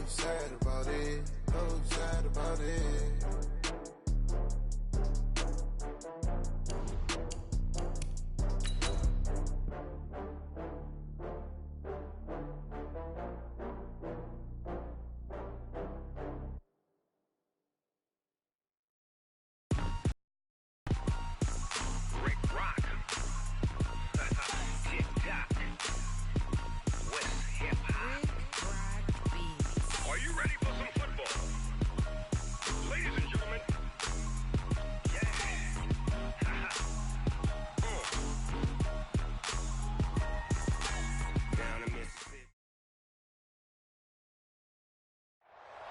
sad about it, so sad about it.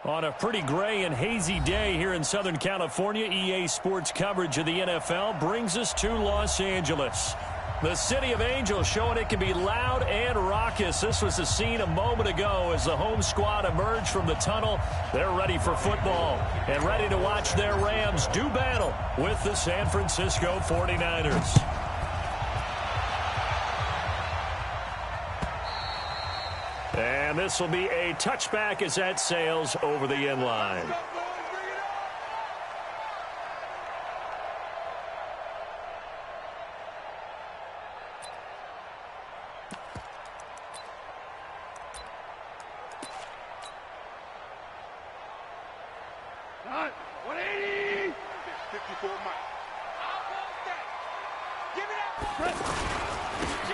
On a pretty gray and hazy day here in Southern California, EA Sports coverage of the NFL brings us to Los Angeles. The City of Angels showing it can be loud and raucous. This was the scene a moment ago as the home squad emerged from the tunnel. They're ready for football and ready to watch their Rams do battle with the San Francisco 49ers. And this will be a touchback as that sails over the end line.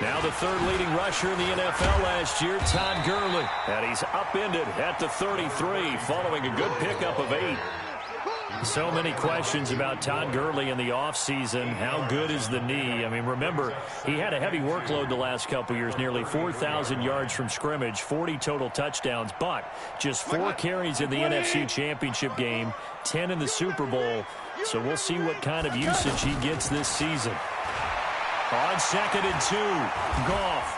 Now the third leading rusher in the NFL last year, Todd Gurley. And he's upended at the 33 following a good pickup of 8. So many questions about Todd Gurley in the offseason. How good is the knee? I mean, remember, he had a heavy workload the last couple years, nearly 4,000 yards from scrimmage, 40 total touchdowns, but just 4 carries in the NFC Championship game, 10 in the Super Bowl. So we'll see what kind of usage he gets this season. On 2nd and 2, Goff.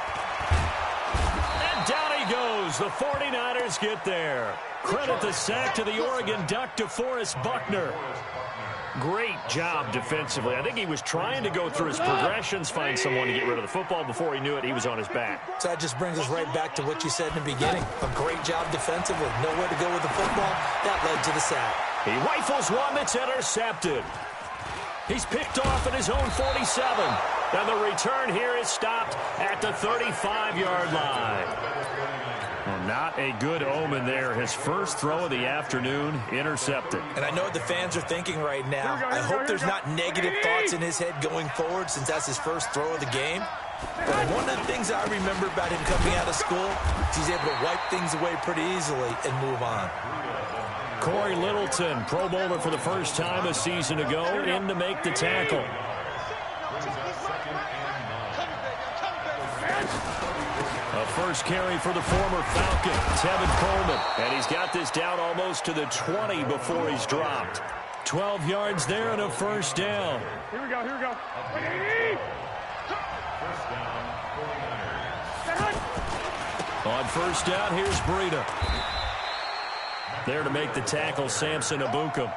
And down he goes. The 49ers get there. Credit the sack to the Oregon Duck, DeForest Buckner. Great job defensively. I think he was trying to go through his progressions, find someone to get rid of the football. Before he knew it, he was on his back. So that just brings us right back to what you said in the beginning. A great job defensively. Nowhere to go with the football. That led to the sack. He rifles one that's intercepted. He's picked off at his own 47. And the return here is stopped at the 35-yard line. Well, not a good omen there. His first throw of the afternoon intercepted. And I know what the fans are thinking right now. I hope there's not negative thoughts in his head going forward since that's his first throw of the game. But one of the things I remember about him coming out of school is he's able to wipe things away pretty easily and move on. Corey Littleton, Pro Bowler for the first time a season ago, in to make the tackle. A first carry for the former Falcon, Tevin Coleman. And he's got this down almost to the 20 before he's dropped. 12 yards there and a first down. Here we go, here we go. On first down, here's Breida. There to make the tackle, Samson Ebukam.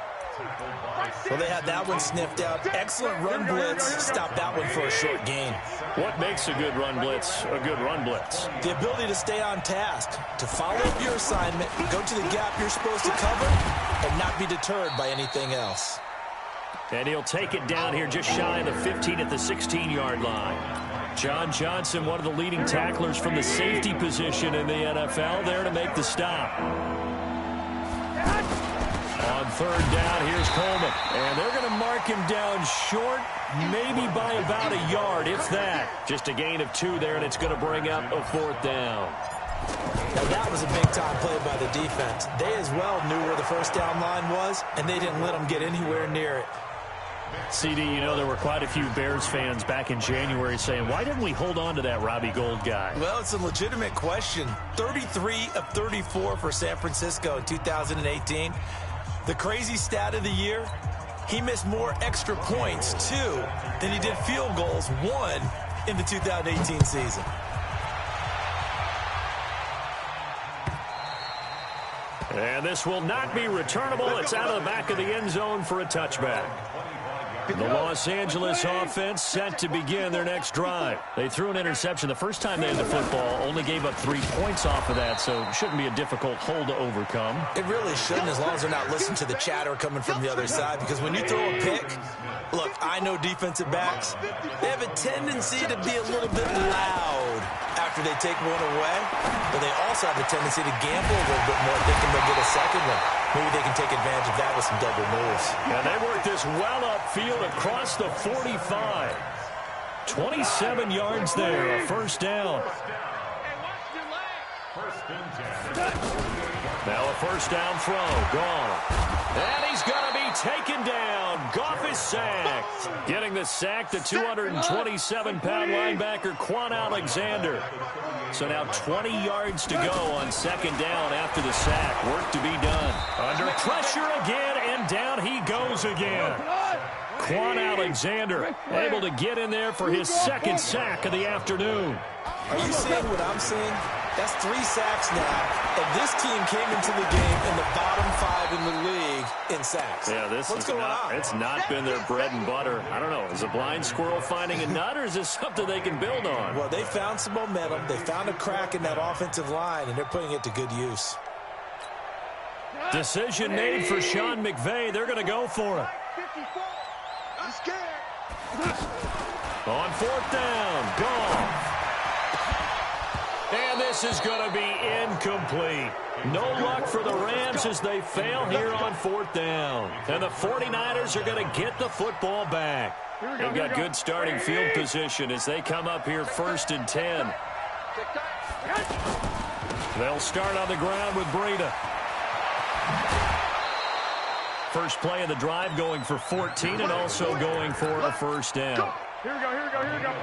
Well, they had that one sniffed out. Excellent run blitz. Stop that one for a short gain. What makes a good run blitz a good run blitz? The ability to stay on task, to follow up your assignment, go to the gap you're supposed to cover, and not be deterred by anything else. And he'll take it down here just shy of the 15 at the 16-yard line. John Johnson, one of the leading tacklers from the safety position in the NFL, there to make the stop. On third down, here's Coleman. And they're going to mark him down short, maybe by about a yard, if that. Just a gain of 2 there, and it's going to bring up a 4th down. Now, that was a big-time play by the defense. They as well knew where the first down line was, and they didn't let them get anywhere near it. CD, you know, there were quite a few Bears fans back in January saying, why didn't we hold on to that Robbie Gould guy? Well, it's a legitimate question. 33 of 34 for San Francisco in 2018. The crazy stat of the year, he missed more extra points, 2, than he did field goals, 1, in the 2018 season. And this will not be returnable. It's out of the back of the end zone for a touchback. The Los Angeles offense set to begin their next drive. They threw an interception the first time they had the football, only gave up 3 points off of that, so it shouldn't be a difficult hole to overcome. It really shouldn't, as long as they're not listening to the chatter coming from the other side, because when you throw a pick, look, I know defensive backs, they have a tendency to be a little bit loud after they take one away, but they also have a tendency to gamble a little bit more thinking they'll get a second one. Maybe they can take advantage of that with some double moves. And they work this well upfield across the 45. 27 yards there, a first down. Now a first down throw, gone. And he's going to be taken down. Goff is sacked. Getting the sack, the 227-pound linebacker, Quan Alexander. So now 20 yards to go on second down after the sack. Work to be done. Under pressure again, and down he goes again. Quan Alexander able to get in there for his second sack of the afternoon. Are you seeing what I'm seeing? That's 3 sacks now, and this team came into the game in the bottom 5 in the league in sacks. Yeah, it's not been their bread and butter. I don't know. Is a blind squirrel finding a nut, or is this something they can build on? Well, they found some momentum. They found a crack in that offensive line, and they're putting it to good use. Decision made for Sean McVay. They're going to go for it. On fourth down, Goff. And this is going to be incomplete. No luck for the Rams as they fail here on fourth down. And the 49ers are going to get the football back. They've got good starting field position as they come up here first and 10. They'll start on the ground with Breida. First play of the drive going for 14 and also going for a first down. Here we go.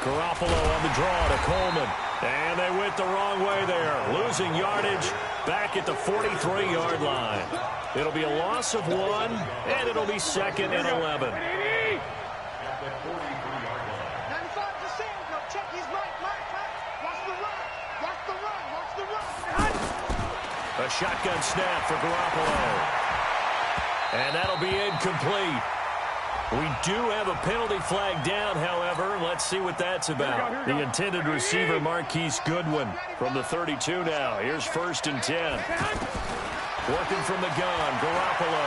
Garoppolo on the draw to Coleman. And they went the wrong way there. Losing yardage back at the 43-yard line. It'll be a loss of 1, and it'll be second and 11. A shotgun snap for Garoppolo. And that'll be incomplete. We do have a penalty flag down, however. Let's see what that's about. The intended receiver, Marquise Goodwin, from the 32 now. Here's first and 10. Working from the gun, Garoppolo.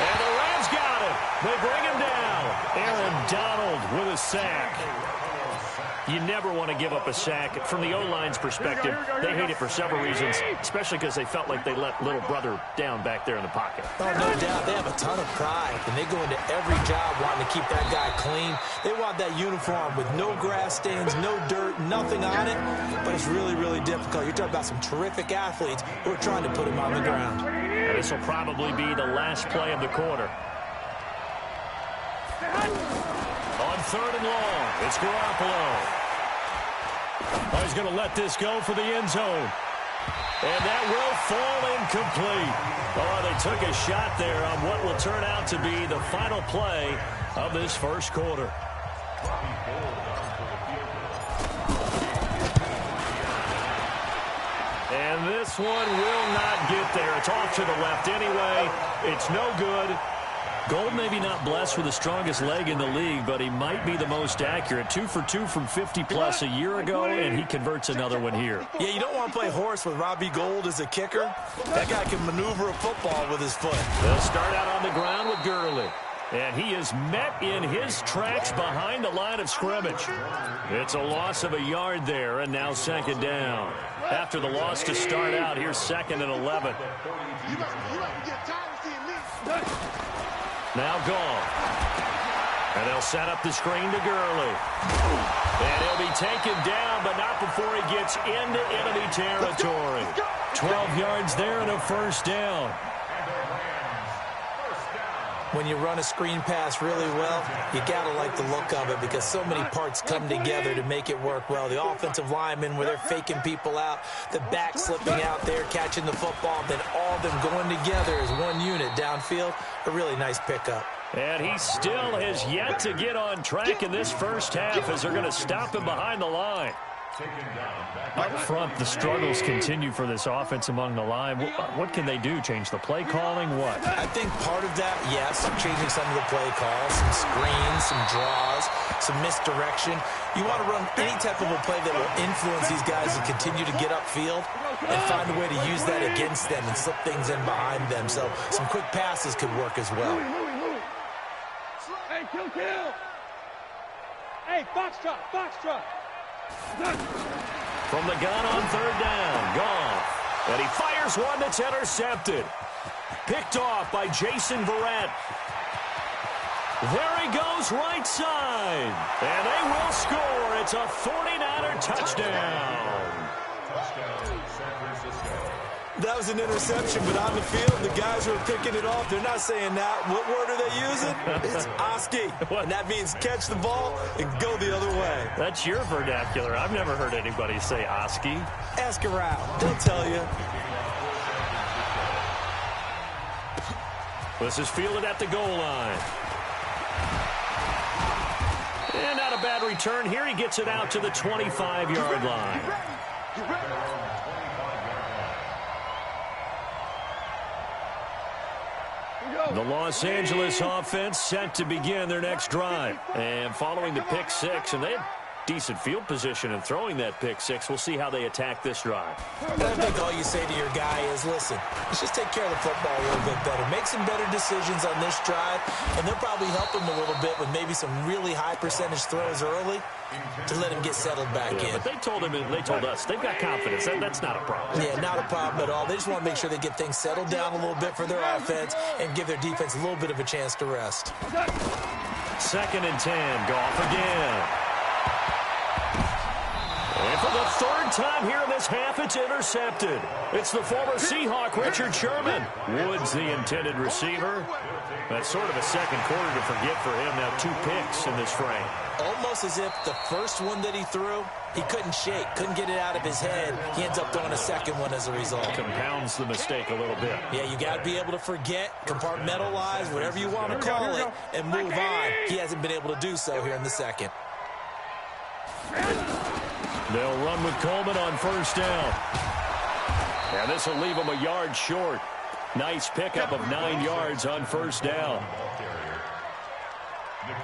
And the Rams got him. They bring him down. Aaron Donald with a sack. You never want to give up a sack. From the O-line's perspective, they hate it for several reasons, especially because they felt like they let little brother down back there in the pocket. Oh, no doubt. They have a ton of pride, and they go into every job wanting to keep that guy clean. They want that uniform with no grass stains, no dirt, nothing on it, but it's really, really difficult. You're talking about some terrific athletes who are trying to put him on the ground. And this will probably be the last play of the quarter. On third and long, it's Garoppolo. Oh, he's going to let this go for the end zone. And that will fall incomplete. Oh, they took a shot there on what will turn out to be the final play of this first quarter. And this one will not get there. It's off to the left anyway. It's no good. Gold maybe not blessed with the strongest leg in the league, but he might be the most accurate. 2 for 2 from 50-plus a year ago, and he converts another one here. Yeah, you don't want to play horse with Robbie Gould as a kicker. That guy can maneuver a football with his foot. They'll start out on the ground with Gurley. And he is met in his tracks behind the line of scrimmage. It's a loss of a yard there, and now second down. After the loss to start out, here's second and 11. Now Goff. And they'll set up the screen to Gurley. And he'll be taken down, but not before he gets into enemy territory. 12 yards there and a first down. When you run a screen pass really well, you got to like the look of it because so many parts come together to make it work well. The offensive linemen where they're faking people out, the back slipping out there, catching the football, then all of them going together as one unit downfield. A really nice pickup. And he still has yet to get on track in this first half as they're going to stop him behind the line. Up front, the struggles continue for this offense among the line. What can they do? Change the play calling? What? I think part of that, yes, changing some of the play calls, some screens, some draws, some misdirection. You want to run any type of a play that will influence these guys and continue to get upfield and find a way to use that against them and slip things in behind them. So some quick passes could work as well. Hey, kill. Hey, box truck. From the gun on third down, Goff. And he fires one that's intercepted. Picked off by Jason Verrett. There he goes right side. And they will score. It's a 49er touchdown. That was an interception, but on the field, the guys who are picking it off, they're not saying that. What word are they using? It's Oski. And that means catch the ball and go the other way. That's your vernacular. I've never heard anybody say Oski. Ask around. They'll tell you. This is fielded at the goal line. And not a bad return here. He gets it out to the 25-yard line. The Los Angeles offense set to begin their next drive. And following the pick six, and they had decent field position in throwing that pick six. We'll see how they attack this drive. I think all you say to your guy is, listen, let's just take care of the football a little bit better. Make some better decisions on this drive, and they'll probably help him a little bit with maybe some really high percentage throws early to let him get settled back in. But they told us, they've got confidence. That's not a problem. Yeah, not a problem at all. They just want to make sure they get things settled down a little bit for their offense and give their defense a little bit of a chance to rest. 2nd and 10, Goff again. And for the third time here in this half, it's intercepted. It's the former Seahawk, Richard Sherman. Woods, the intended receiver. That's sort of a second quarter to forget for him. Now 2 picks in this frame. Almost as if the first one that he threw, he couldn't shake, couldn't get it out of his head. He ends up throwing a second one as a result. Compounds the mistake a little bit. Yeah, you got to be able to forget, compartmentalize, whatever you want to call it, and move on. He hasn't been able to do so here in the second. They'll run with Coleman on first down. And this will leave him a yard short. Nice pickup of 9 yards on first down.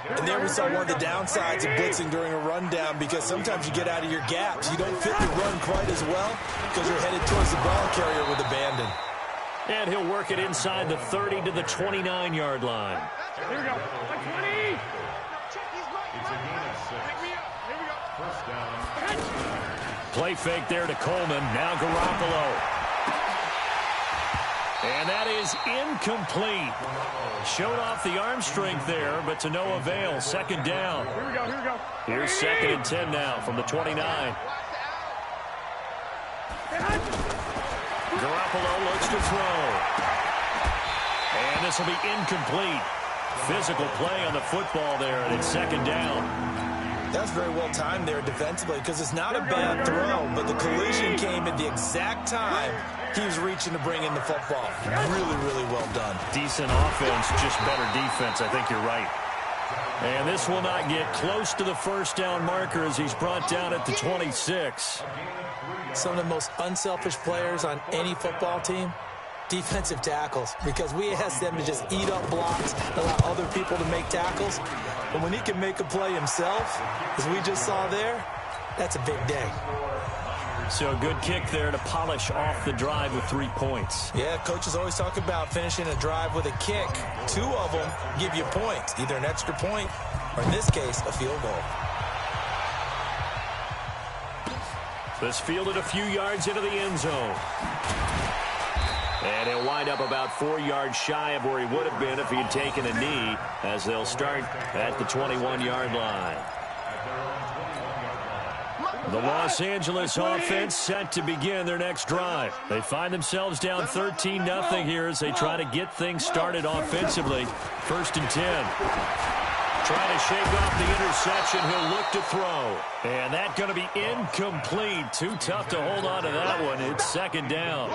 And there we saw one of the downsides of blitzing during a rundown, because sometimes you get out of your gaps. You don't fit the run quite as well because you're headed towards the ball carrier with abandon. And he'll work it inside the 30 to the 29-yard line. Here we go. 20. Play fake there to Coleman. Now Garoppolo. And that is incomplete. Showed off the arm strength there, but to no avail. Second down. Here we go. Here's 2nd and 10 now from the 29. Garoppolo looks to throw. And this will be incomplete. Physical play on the football there, and it's 2nd down. That's very well timed there defensively, because it's not a bad throw, but the collision came at the exact time he was reaching to bring in the football. Really, really well done. Decent offense, just better defense. I think you're right. And this will not get close to the first down marker as he's brought down at the 26. Some of the most unselfish players on any football team, defensive tackles, because we ask them to just eat up blocks, allow other people to make tackles. But when he can make a play himself, as we just saw there, that's a big day. So a good kick there to polish off the drive with 3 points. Yeah, coaches always talk about finishing a drive with a kick. 2 of them give you points, either an extra point or, in this case, a field goal. This fielded a few yards into the end zone. And he'll wind up about 4 yards shy of where he would have been if he had taken a knee, as they'll start at the 21-yard line. The Los Angeles offense set to begin their next drive. They find themselves down 13-0 here as they try to get things started offensively. 1st and 10. Trying to shake off the interception. He'll look to throw. And that's going to be incomplete. Too tough to hold on to that one. It's 2nd down.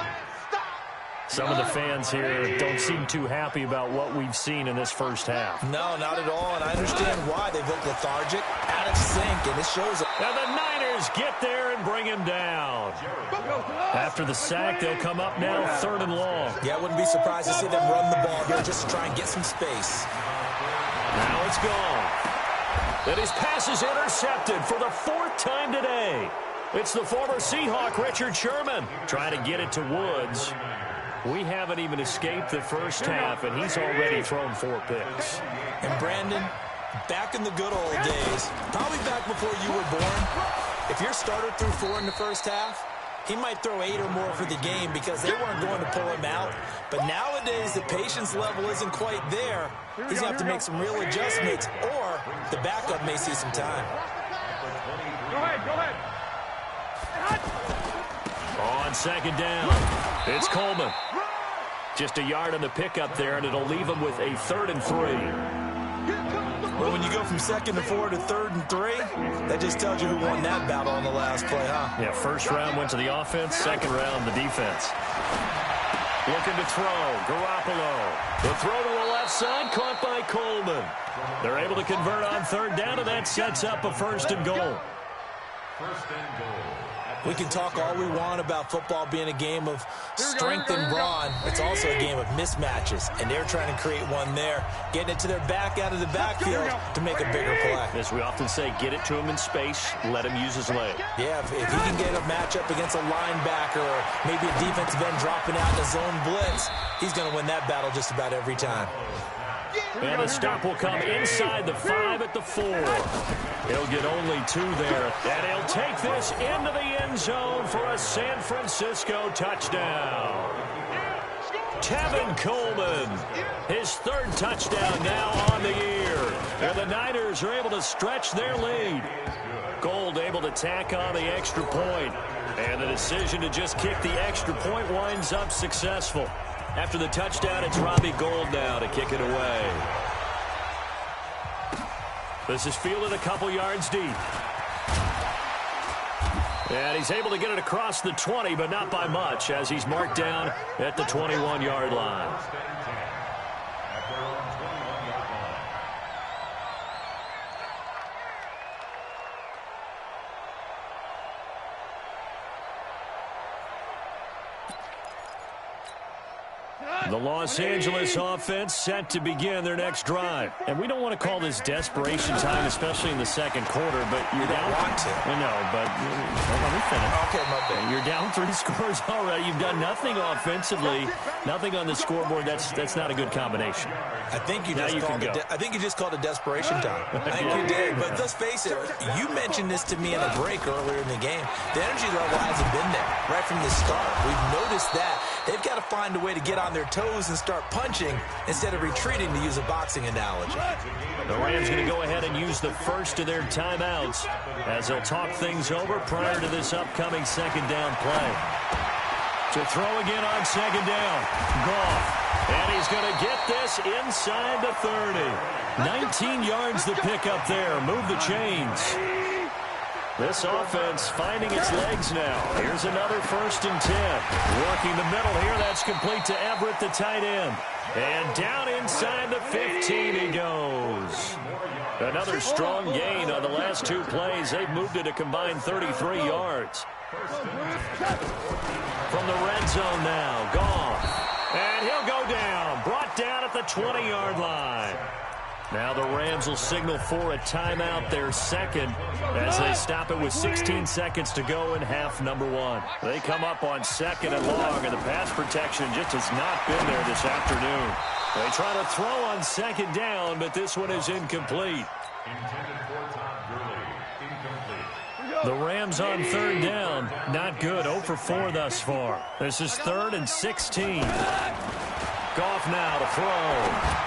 Some of the fans here don't seem too happy about what we've seen in this first half. No, not at all, and I understand why. They've looked lethargic, out of sync, and it shows. And the Niners does get there and bring him down. After the sack, they'll come up now 3rd and long. Yeah, I wouldn't be surprised to see them run the ball here just to try and get some space. Now it's gone. And his pass is intercepted for the 4th time today. It's the former Seahawk, Richard Sherman, trying to get it to Woods. We haven't even escaped the first half, and he's already thrown 4 picks. And Brandon, back in the good old days, probably back before you were born, if your starter threw 4 in the first half, he might throw 8 or more for the game because they weren't going to pull him out. But nowadays, the patience level isn't quite there. He's going to have to make some real adjustments, or the backup may see some time. Go ahead. On 2nd down, it's Coleman. Just a yard on the pickup there, and it'll leave him with a 3rd and 3. Well, when you go from 2nd and 4 to 3rd and 3, that just tells you who won that battle on the last play, huh? Yeah, 1st round went to the offense, 2nd round the defense. Looking to throw, Garoppolo. The throw to the left side, caught by Coleman. They're able to convert on 3rd down, and that sets up a 1st and goal. We can talk all we want about football being a game of strength and brawn. It's also a game of mismatches, and they're trying to create one there, getting it to their back out of the backfield to make a bigger play. As we often say, get it to him in space, let him use his leg. Yeah, if he can get a matchup against a linebacker or maybe a defensive end dropping out in a zone blitz, he's going to win that battle just about every time. And the stop will come inside the 5 at the 4. He'll get only 2 there. And he'll take this into the end zone for a San Francisco touchdown. Tevin Coleman, his 3rd touchdown now on the year. And the Niners are able to stretch their lead. Gold able to tack on the extra point. And the decision to just kick the extra point winds up successful. After the touchdown, it's Robbie Gould now to kick it away. This is fielded a couple yards deep. And he's able to get it across the 20, but not by much, as he's marked down at the 21-yard line. The Los Angeles offense set to begin their next drive. And we don't want to call this desperation time, especially in the 2nd quarter, but you're down. Want to. I know, but let me finish. Okay, my bad. You're down 3 scores already. You've done nothing offensively, nothing on the scoreboard. That's not a good combination. I think you just called it desperation time. I think you did. But let's face it, you mentioned this to me in a break earlier in the game. The energy level hasn't been there right from the start. We've noticed that. They've got to find a way to get on their toes and start punching instead of retreating, to use a boxing analogy. The Rams going to go ahead and use the first of their timeouts as they'll talk things over prior to this upcoming 2nd down play. To throw again on 2nd down. Goff. And he's going to get this inside the 30. 19 yards the pick up there. Move the chains. This offense finding its legs now. Here's another 1st and 10. Working the middle here. That's complete to Everett, the tight end. And down inside the 15 he goes. Another strong gain on the last 2 plays. They've moved it a combined 33 yards. From the red zone now. Goff. And he'll go down. Brought down at the 20-yard line. Now the Rams will signal for a timeout, their 2nd, as they stop it with 16 seconds to go in half number 1. They come up on 2nd and long, and the pass protection just has not been there this afternoon. They try to throw on 2nd down, but this one is incomplete. The Rams on 3rd down, not good, 0 for 4 thus far. This is 3rd and 16. Goff now to throw.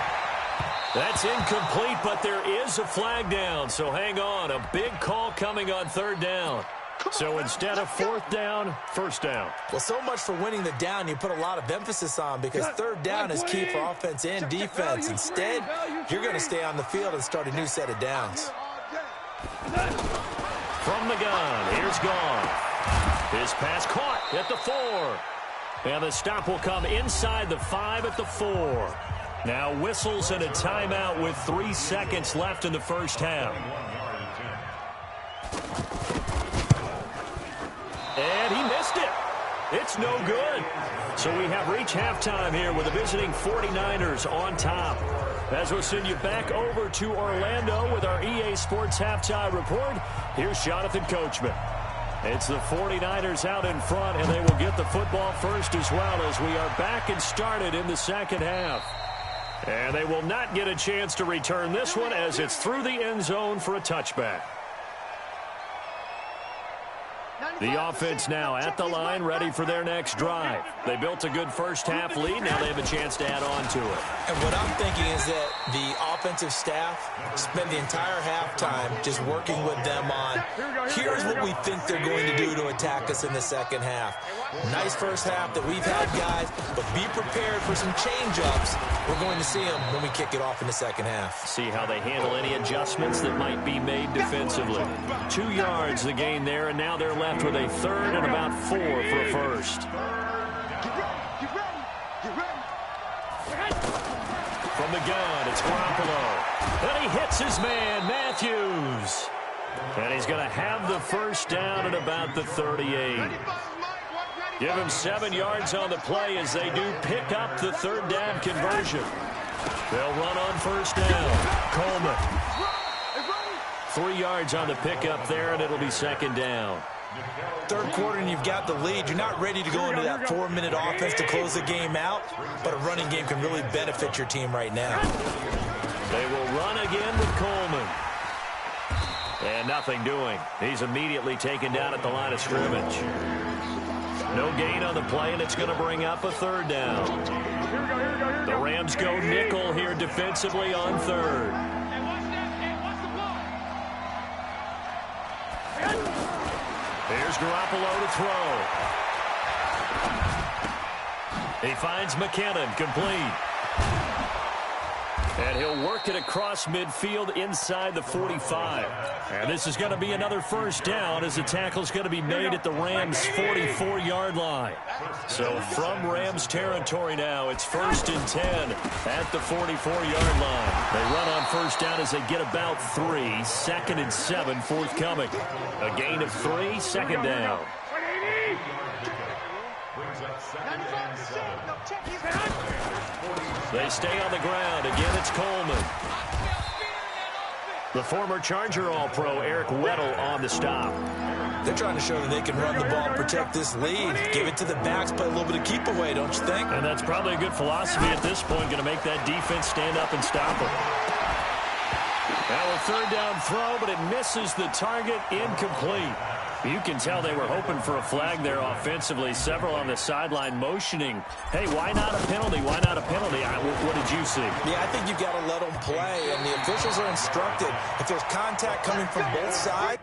That's incomplete, but there is a flag down, so hang on. A big call coming on 3rd down. So instead of 4th down, 1st down. Well, so much for winning the down you put a lot of emphasis on, because 3rd down is key for offense and defense. Instead, you're going to stay on the field and start a new set of downs. From the gun, here's Goff. His pass caught at the 4. And the stop will come inside the 5 at the 4. Now whistles and a timeout with 3 seconds left in the first half. That's no good. So we have reached halftime here with the visiting 49ers on top. As we'll send you back over to Orlando with our EA Sports Halftime Report, here's Jonathan Coachman. It's the 49ers out in front, and they will get the football first as well as we are back and started in the second half. And they will not get a chance to return this one as it's through the end zone for a touchback. The offense now at the line, ready for their next drive. They built a good first-half lead. Now they have a chance to add on to it. And what I'm thinking is that the offensive staff spend the entire halftime just working with them on, here's what we think they're going to do to attack us in the second half. Nice first half that we've had, guys, but be prepared for some change-ups. We're going to see them when we kick it off in the second half. See how they handle any adjustments that might be made defensively. 2 yards the gain there, and now they're left with a third and about 4 for a first. From the gun, it's Garoppolo. And he hits his man, Matthews. And he's going to have the first down at about the 38. Give him 7 yards on the play as they do pick up the third down conversion. They'll run on first down. Coleman. 3 yards on the pickup there, and it'll be second down. Third quarter and you've got the lead. You're not ready to go into that 4-minute offense to close the game out, but a running game can really benefit your team right now. They will run again with Coleman. And nothing doing. He's immediately taken down at the line of scrimmage. No gain on the play, and it's going to bring up a third down. The Rams go nickel here defensively on third. Here's Garoppolo to throw. He finds McKinnon, complete. And he'll work it across midfield inside the 45. And this is going to be another first down as the tackle's going to be made at the Rams' 44-yard line. So from Rams territory now, it's 1st and 10 at the 44-yard line. They run on first down as they get about 3. 2nd and 7 forthcoming. A gain of 3, second down. They stay on the ground. Again, it's Coleman. The former Charger All-Pro Eric Weddle on the stop. They're trying to show that they can run the ball and protect this lead. Give it to the backs, play a little bit of keep away, don't you think? And that's probably a good philosophy at this point, going to make that defense stand up and stop them. Now a third down throw, but it misses the target, incomplete. You can tell they were hoping for a flag there offensively. Several on the sideline motioning, hey, why not a penalty? Why not a penalty? What did you see? Yeah, I think you've got to let them play, and the officials are instructed. If there's contact coming from both sides,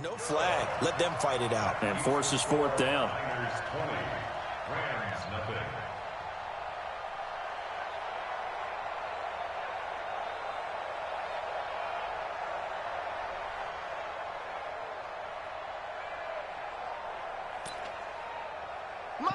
no flag. Let them fight it out. And forces fourth down.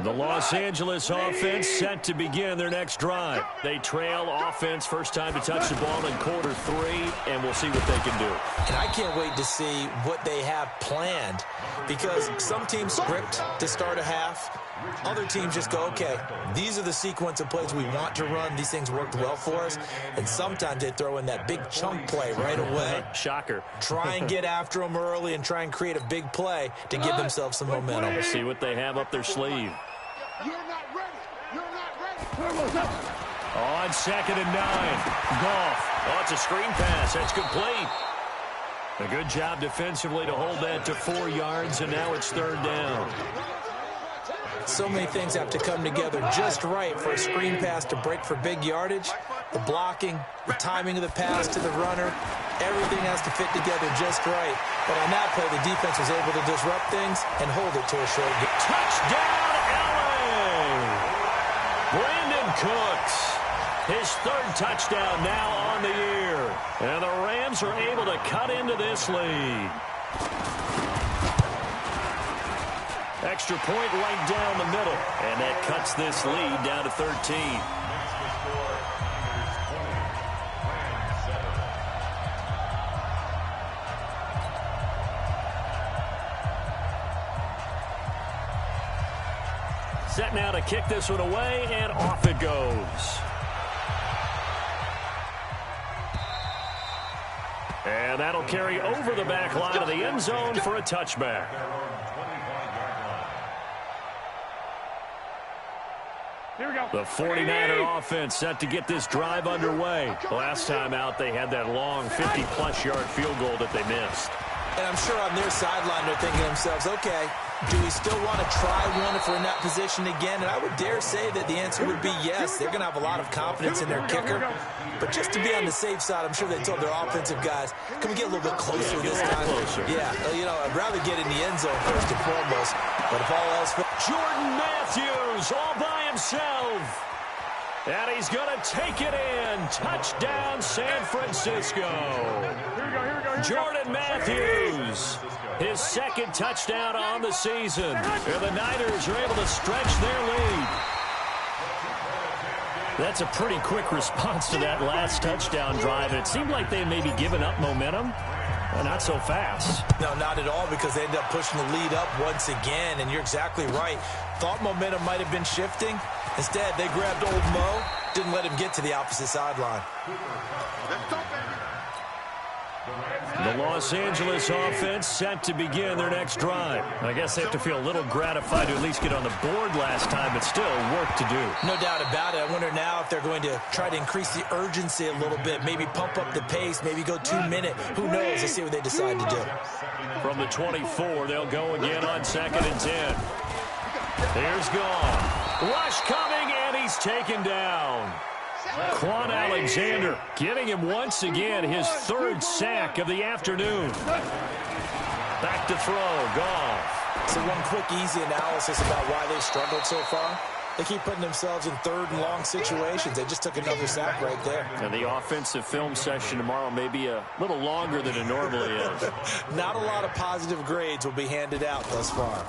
The Los Angeles offense set to begin their next drive. They trail offense, first time to touch the ball in quarter 3, and we'll see what they can do. And I can't wait to see what they have planned, because some teams script to start a half. Other teams just go, okay, these are the sequence of plays we want to run. These things worked well for us. And sometimes they throw in that big chunk play right away. Shocker. Try and get after them early and try and create a big play to give themselves some momentum. We'll see what they have up their sleeve. You're not ready. You're not ready. On 2nd and 9. Goff. Oh, it's a screen pass. That's complete. A good job defensively to hold that to 4 yards, and now it's third down. So many things have to come together just right for a screen pass to break for big yardage. The blocking, the timing of the pass to the runner, everything has to fit together just right. But on that play, the defense was able to disrupt things and hold it to a short game. Touchdown, LA! Brandon Cooks. His third touchdown now on the year. And the Rams are able to cut into this lead. Extra point right down the middle. And that cuts this lead down to 13. Set now to kick this one away, and off it goes. And that'll carry over the back line of the end zone for a touchback. Here we go. The 49er offense set to get this drive underway. Last time out, they had that long 50-plus yard field goal that they missed. And I'm sure on their sideline they're thinking to themselves, okay, do we still want to try one if we're in that position again? And I would dare say that the answer would be yes. They're going to have a lot of confidence in their kicker. But just to be on the safe side, I'm sure they told their offensive guys, can we get a little bit closer this time? Yeah, you know, I'd rather get in the end zone first and foremost. But if all else... Jordan Matthews all by himself. And he's going to take it in. Touchdown, San Francisco. Jordan Matthews, his second touchdown on the season. And the Niners are able to stretch their lead. That's a pretty quick response to that last touchdown drive. It seemed like they may be giving up momentum. Not so fast. No, not at all, because they ended up pushing the lead up once again. And you're exactly right. Thought momentum might have been shifting. Instead, they grabbed old Mo, didn't let him get to the opposite sideline. The Los Angeles offense set to begin their next drive. I guess they have to feel a little gratified to at least get on the board last time, but still work to do. No doubt about it. I wonder now if they're going to try to increase the urgency a little bit, maybe pump up the pace, maybe go 2-minute. Who knows? Let's see what they decide to do. From the 24, they'll go again on 2nd and 10. Here's Goff. Rush coming, and he's taken down. Quan Alexander getting him once again his third sack of the afternoon. Back to throw, Goff. So one quick, easy analysis about why they struggled so far. They keep putting themselves in third and long situations. They just took another sack right there. And the offensive film session tomorrow may be a little longer than it normally is. Not a lot of positive grades will be handed out thus far.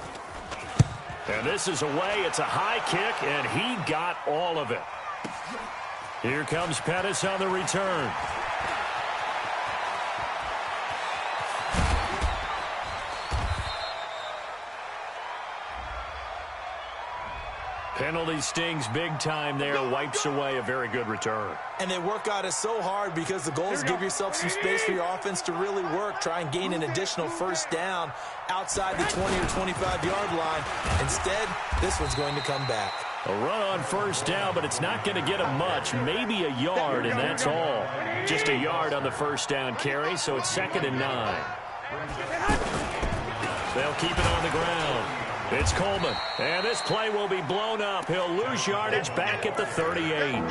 And this is away. It's a high kick, and he got all of it. Here comes Pettis on the return. Penalty stings big time there, wipes away a very good return. And they work on it so hard because the goal is give yourself some space for your offense to really work. Try and gain an additional first down outside the 20 or 25-yard line. Instead, this one's going to come back. A run on first down, but it's not going to get him much. Maybe a yard, and that's all. Just a yard on the first down carry, so it's 2nd and 9. They'll keep it on the ground. It's Coleman, and this play will be blown up. He'll lose yardage back at the 38.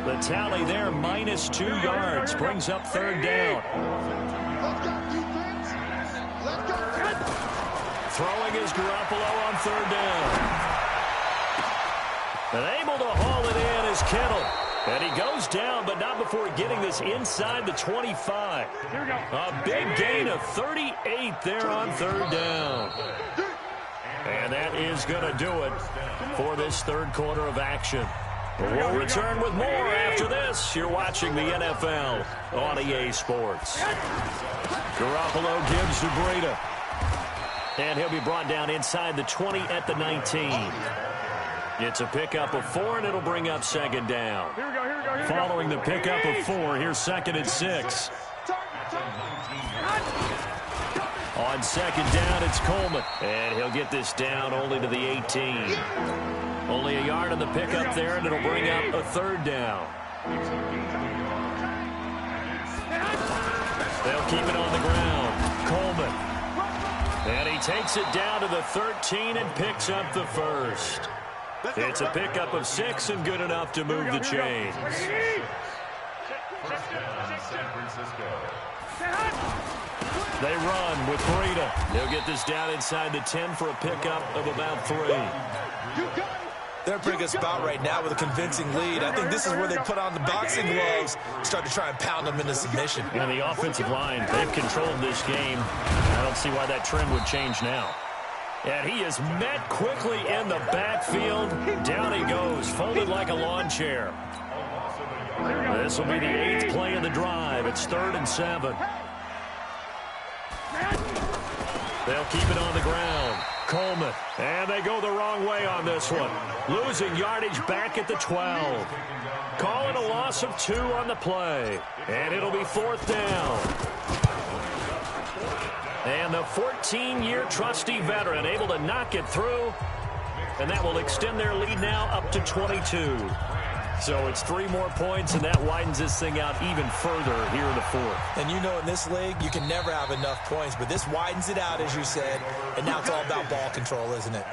The tally there, -2 yards, brings up 3rd down. Throwing is Garoppolo on 3rd down. And able to haul it in is Kittle. And he goes down, but not before getting this inside the 25. Here we go. A big gain of 38 there on 3rd down. And that is going to do it for this 3rd quarter of action. We'll return with more after this. You're watching the NFL on EA Sports. Garoppolo gives to Breida. And he'll be brought down inside the 20 at the 19. It's a pickup of 4, and it'll bring up 2nd down. Here we go, here we go, here we go. Following the pickup of 4, here's 2nd and 6. On 2nd down, it's Coleman. And he'll get this down only to the 18. Only a yard on the pickup there, and it'll bring up a 3rd down. They'll keep it on the ground. Coleman. And he takes it down to the 13 and picks up the 1st. It's a pickup of 6 and good enough to move the chains. They run with Breida. He'll get this down inside the 10 for a pickup of about 3. They're in a pretty good spot right now with a convincing lead. I think this is where they put on the boxing gloves, start to try and pound them into submission. And the offensive line, they've controlled this game. I don't see why that trend would change now. And he is met quickly in the backfield. Down he goes, folded like a lawn chair. This will be the 8th play of the drive. It's 3rd and 7. They'll keep it on the ground. Coleman. And they go the wrong way on this one. Losing yardage back at the 12. Call it a loss of 2 on the play. And it'll be 4th down. And the 14-year trusty veteran able to knock it through. And that will extend their lead now up to 22. So it's 3 more points, and that widens this thing out even further here in the 4th. And you know in this league, you can never have enough points, but this widens it out, as you said, and now it's all about ball control, isn't it?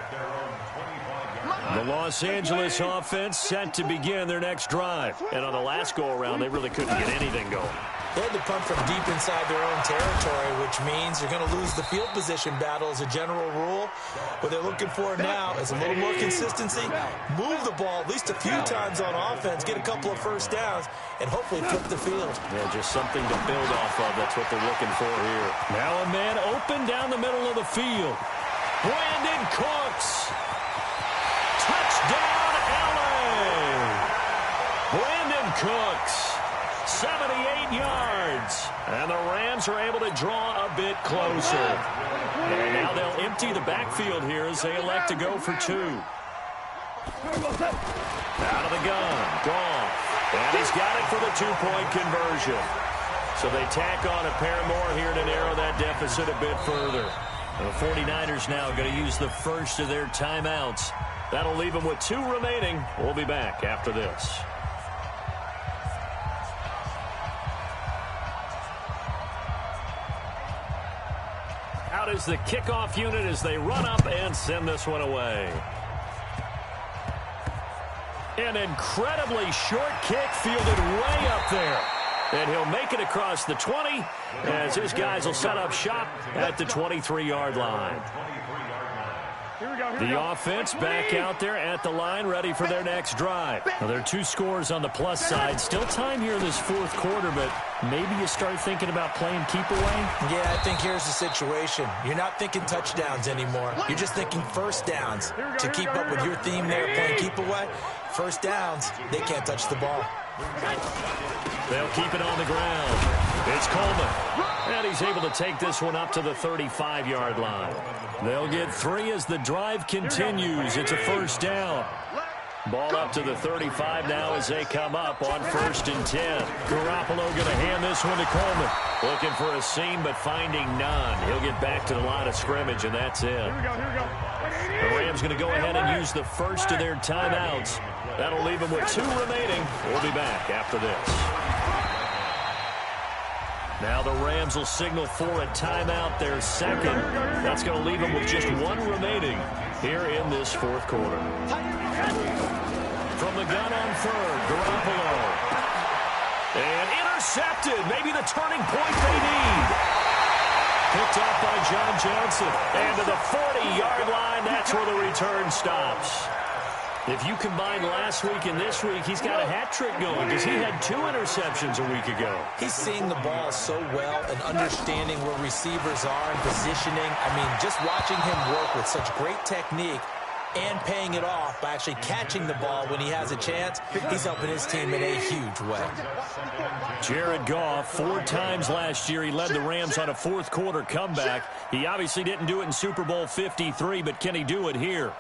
The Los Angeles offense set to begin their next drive. And on the last go-around, they really couldn't get anything going. They had to punt from deep inside their own territory, which means you're going to lose the field position battle as a general rule. What they're looking for now is a little more consistency, move the ball at least a few times on offense, get a couple of first downs, and hopefully flip the field. Yeah, just something to build off of. That's what they're looking for here. Now a man open down the middle of the field. Brandon Cooks. Touchdown, LA. Brandon Cooks. 78 yards. And the Rams are able to draw a bit closer. And now they'll empty the backfield here as they elect to go for 2. Out of the gun. Gone. And he's got it for the 2-point conversion. So they tack on a pair more here to narrow that deficit a bit further. The 49ers now going to use the first of their timeouts. That'll leave them with 2 remaining. We'll be back after this. Out is the kickoff unit as they run up and send this one away. An incredibly short kick fielded way up there. And he'll make it across the 20 as his guys will set up shop at the 23-yard line. The offense back out there at the line, ready for their next drive. Now, there are 2 scores on the plus side. Still time here in this 4th quarter, but maybe you start thinking about playing keep away? Yeah, I think here's the situation. You're not thinking touchdowns anymore. You're just thinking first downs. To keep up with your theme there, playing keep away, first downs, they can't touch the ball. They'll keep it on the ground. It's Coleman. And he's able to take this one up to the 35-yard line. They'll get 3 as the drive continues. It's a first down. Ball up to the 35 now as they come up on 1st and 10. Garoppolo going to hand this one to Coleman. Looking for a seam, but finding none. He'll get back to the line of scrimmage, and that's it. The Rams going to go ahead and use the first of their timeouts. That'll leave them with 2 remaining. We'll be back after this. Now the Rams will signal for a timeout, their second. That's going to leave them with just 1 remaining here in this 4th quarter. From the gun on 3rd, Garoppolo. And intercepted. Maybe the turning point they need. Picked up by John Johnson. And to the 40-yard line, that's where the return stops. If you combine last week and this week, he's got a hat trick going because he had 2 interceptions a week ago. He's seeing the ball so well and understanding where receivers are and positioning. I mean, just watching him work with such great technique and paying it off by actually catching the ball when he has a chance, he's helping his team in a huge way. Jared Goff, 4 times last year, he led the Rams on a 4th quarter comeback. He obviously didn't do it in Super Bowl 53, but can he do it here?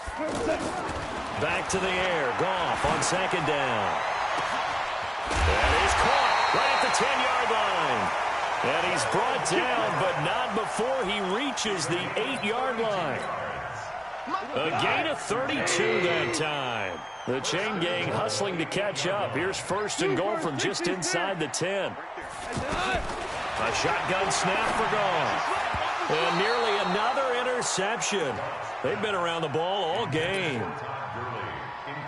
Back to the air. Goff on 2nd down. That is caught right at the 10-yard line. And he's brought down, but not before he reaches the 8-yard line. A gain of 32 that time. The chain gang hustling to catch up. Here's 1st and goal from just inside the 10. A shotgun snap for Goff. And nearly another interception. They've been around the ball all game.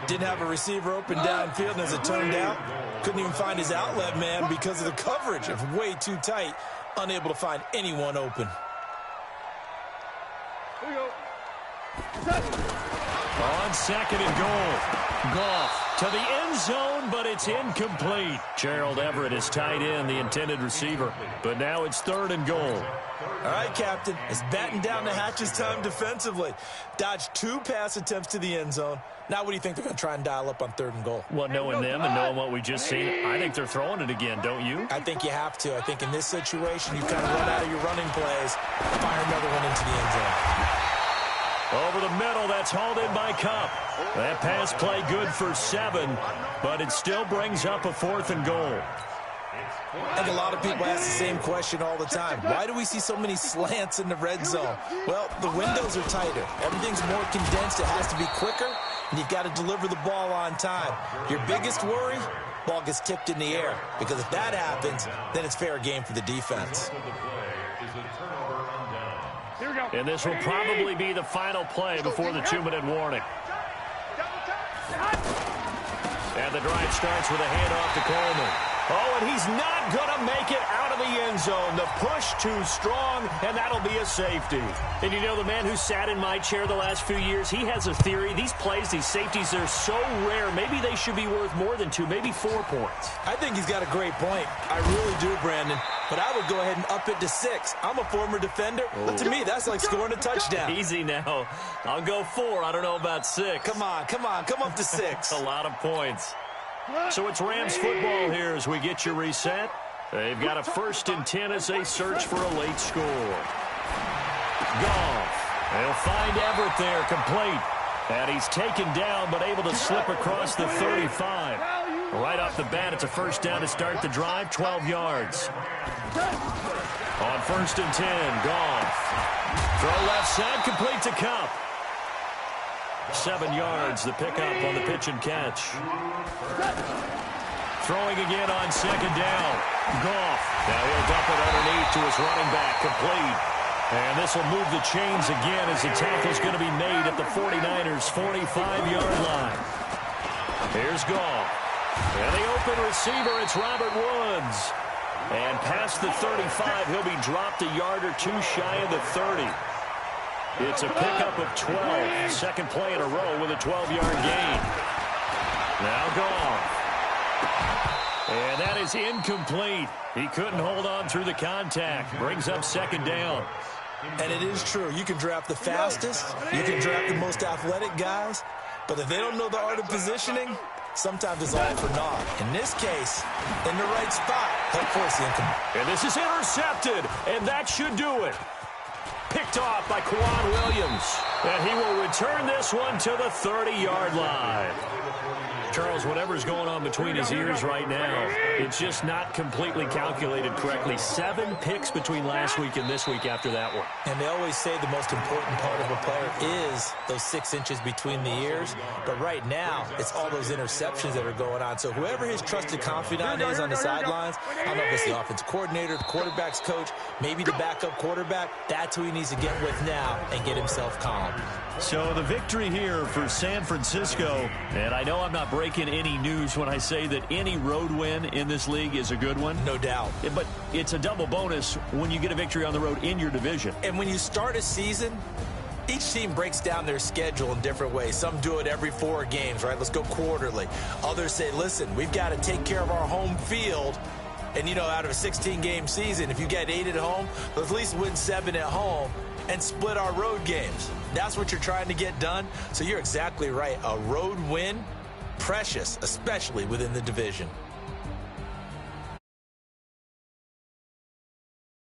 Didn't have a receiver open downfield, and as it turned out, couldn't even find his outlet man because of the coverage. It was way too tight, unable to find anyone open. On On second and goal. Goff to the end zone, but it's incomplete. Gerald Everett is tight end, the intended receiver. But now it's third and goal. All right, Captain. It's batten down the hatches time defensively. Dodged 2 pass attempts to the end zone. Now what do you think they're going to try and dial up on third and goal? Well, knowing them and knowing what we just seen, I think they're throwing it again, don't you? I think you have to. I think in this situation, you kind of run out of your running plays, fire another one into the end zone. Over the middle, that's hauled in by Kupp. That pass play good for 7, but it still brings up a 4th and goal. I think a lot of people ask the same question all the time. Why do we see so many slants in the red zone? Well, the windows are tighter. Everything's more condensed. It has to be quicker, and you've got to deliver the ball on time. Your biggest worry? Ball gets tipped in the air. Because if that happens, then it's fair game for the defense. And this will probably be the final play before the 2-minute warning. And the drive starts with a handoff to Coleman. Oh, and he's not going to make it out of the end zone. The push too strong, and that'll be a safety. And you know, the man who sat in my chair the last few years, he has a theory. These plays, these safeties, they're so rare. Maybe they should be worth more than 2, maybe 4 points. I think he's got a great point. I really do, Brandon. But I would go ahead and up it to 6. I'm a former defender, but to me, that's like scoring a touchdown. Easy now. I'll go 4. I don't know about 6. Come on. Come up to 6. A lot of points. So it's Rams football here as we get you reset. They've got a 1st and 10 as they search for a late score. Goff. They'll find Everett there, complete. And he's taken down, but able to slip across the 35. Right off the bat, it's a 1st down to start the drive, 12 yards. On 1st and 10, Goff. Throw left side, complete to Kupp. 7 yards, the pickup on the pitch and catch. Throwing again on 2nd down. Goff. Now he'll dump it underneath to his running back, complete. And this will move the chains again as the tackle's going to be made at the 49ers' 45-yard line. Here's Goff. And the open receiver, it's Robert Woods. And past the 35, he'll be dropped a yard or 2 shy of the 30. It's a pickup of 12. Second play in a row with a 12-yard gain. Now Goff. And that is incomplete. He couldn't hold on through the contact. Brings up 2nd down. And it is true. You can draft the fastest. You can draft the most athletic guys. But if they don't know the art of positioning, sometimes it's all for naught. In this case, in the right spot, he'll force the incomplete. And this is intercepted. And that should do it. Picked off by Quan Williams. And he will return this one to the 30-yard line. Charles, whatever's going on between his ears right now, it's just not completely calculated correctly. 7 picks between last week and this week after that one. And they always say the most important part of a player is those 6 inches between the ears. But right now, it's all those interceptions that are going on. So whoever his trusted confidant is on the sidelines, I don't know if it's the offensive coordinator, the quarterback's coach, maybe the backup quarterback, that's who he needs to get with now and get himself calm. So the victory here for San Francisco, and I know I'm not breaking any news when I say that any road win in this league is a good one. No doubt. But it's a double bonus when you get a victory on the road in your division. And when you start a season, each team breaks down their schedule in different ways. Some do it every 4 games, right? Let's go quarterly. Others say, listen, we've got to take care of our home field. And, you know, out of a 16-game season, if you get 8 at home, let's at least win 7 at home and split our road games. That's what you're trying to get done. So you're exactly right. A road win, precious, especially within the division.